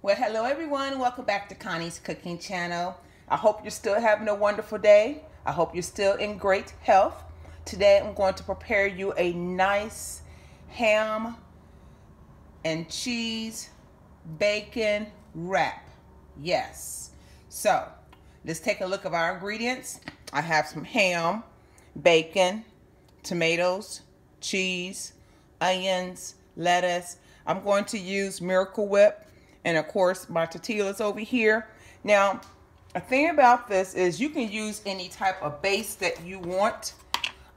Well, hello everyone. Welcome back to Connie's Cooking Channel. I hope you're still having a wonderful day. I hope you're still in great health. Today I'm going to prepare you a nice ham and cheese bacon wrap. Yes. So, let's take a look at our ingredients. I have some ham, bacon, tomatoes, cheese, onions, lettuce. I'm going to use Miracle Whip. And of course, my tortillas over here. Now, a thing about this is you can use any type of base that you want.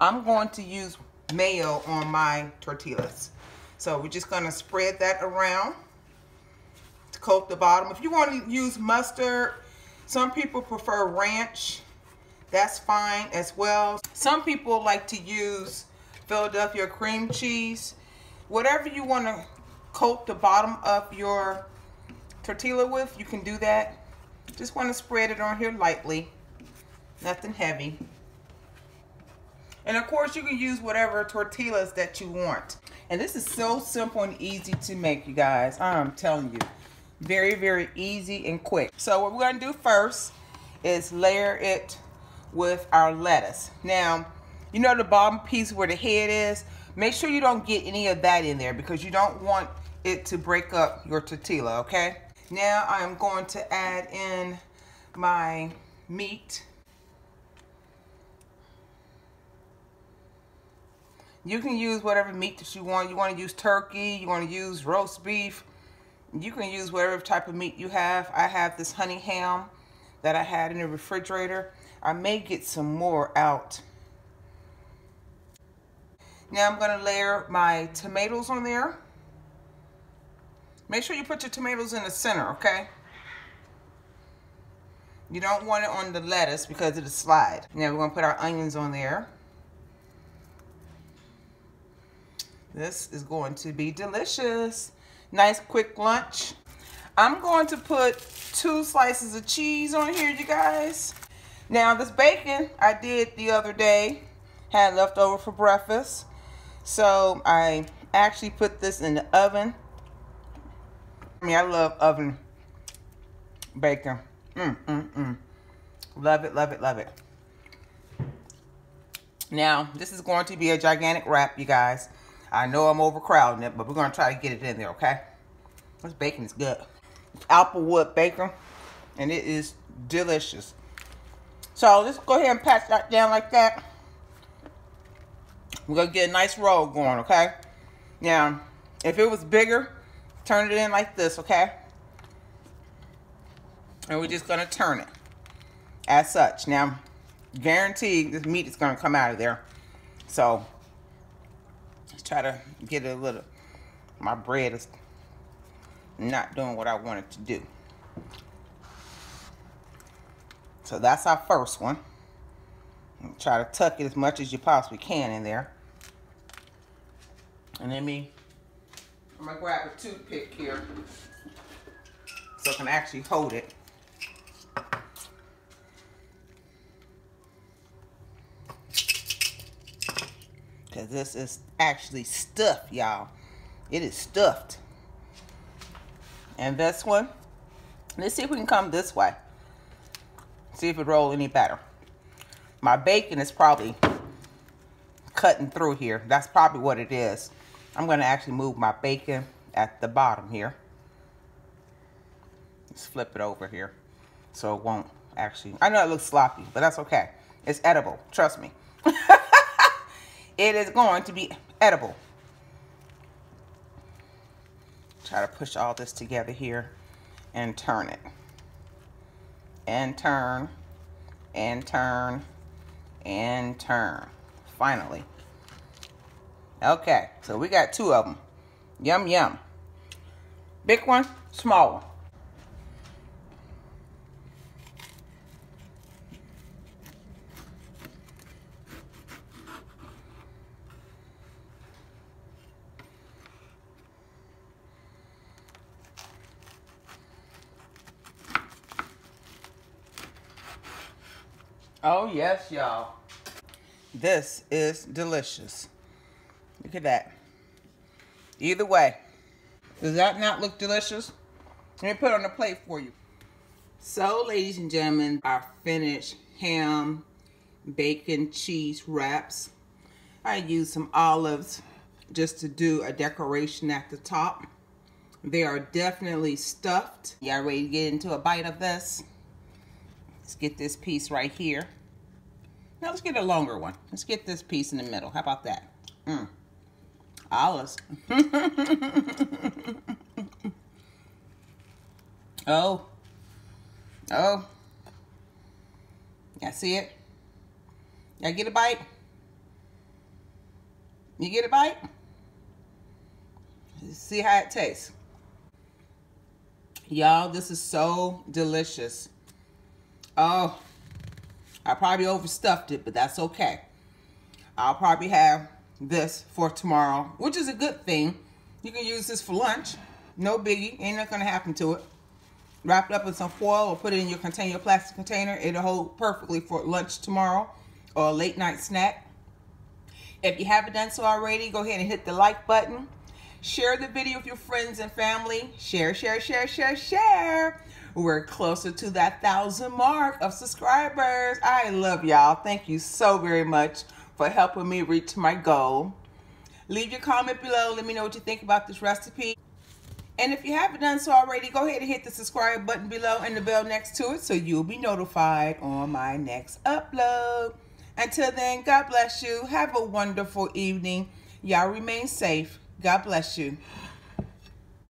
I'm going to use mayo on my tortillas. So we're just going to spread that around to coat the bottom. If you want to use mustard, some people prefer ranch. That's fine as well. Some people like to use Philadelphia cream cheese. Whatever you want to coat the bottom of your tortilla with, you can do that. Just want to spread it on here lightly, nothing heavy. And of course you can use whatever tortillas that you want. And this is so simple and easy to make, you guys. I'm telling you, very, very easy and quick. So what we're going to do first is layer it with our lettuce. Now, you know the bottom piece where the head is? Make sure you don't get any of that in there because you don't want it to break up your tortilla, okay? Now I'm going to add in my meat. You can use whatever meat that you want. You want to use turkey, you want to use roast beef. You can use whatever type of meat you have. I have this honey ham that I had in the refrigerator. I may get some more out. Now I'm going to layer my tomatoes on there. Make sure you put your tomatoes in the center, okay? You don't want it on the lettuce because it'll slide. Now we're going to put our onions on there. This is going to be delicious. Nice quick lunch. I'm going to put 2 slices of cheese on here, you guys. Now this bacon I did the other day, had left over for breakfast. So I actually put this in the oven. I love oven bacon. Love it, love it, love it. Now, this is going to be a gigantic wrap, you guys. I know I'm overcrowding it, but we're going to try to get it in there, okay? This bacon is good. It's applewood bacon, and it is delicious. So, let's go ahead and pat that down like that. We're going to get a nice roll going, okay? Now, if it was bigger, turn it in like this, okay? And we're just gonna turn it as such. Now, guaranteed this meat is gonna come out of there. So, let's try to get it a little. My bread is not doing what I want it to do. So that's our first one. Try to tuck it as much as you possibly can in there. And then I'm going to grab a toothpick here so I can actually hold it. Because this is actually stuffed, y'all. It is stuffed. And this one, let's see if we can come this way. See if it rolls any better. My bacon is probably cutting through here. That's probably what it is. I'm going to actually move my bacon at the bottom here. Let's flip it over here so it won't actually. I know it looks sloppy, but that's okay. It's edible. Trust me. It is going to be edible. Try to push all this together here and turn it. And turn. And turn. And turn. Finally. Okay, so we got 2 of them. Yum, yum. Big one, small one. Oh, yes, y'all. This is delicious. Look at that. Either way, does that not look delicious? Let me put it on the plate for you. So, ladies and gentlemen, our finished ham, bacon, cheese wraps. I used some olives just to do a decoration at the top. They are definitely stuffed. Y'all ready to get into a bite of this? Let's get this piece right here. Now let's get a longer one. Let's get this piece in the middle. How about that? Olives. Oh. Oh. Y'all see it? Y'all get a bite? You get a bite? Let's see how it tastes. Y'all, this is so delicious. Oh, I probably overstuffed it, but that's okay. I'll probably have this for tomorrow, which is a good thing. You can use this for lunch. No biggie. Ain't nothing gonna happen to it. Wrap it up in some foil or put it in your container, your plastic container. It'll hold perfectly for lunch tomorrow or a late night snack. If you haven't done so already, go ahead and hit the like button. Share the video with your friends and family. Share, share, share, share, share. We're closer to that 1,000 mark of subscribers. I love y'all. Thank you so very much for helping me reach my goal. Leave your comment below. Let me know what you think about this recipe. And if you haven't done so already, go ahead and hit the subscribe button below and the bell next to it so you'll be notified on my next upload. Until then, God bless you. Have a wonderful evening. Y'all remain safe. God bless you.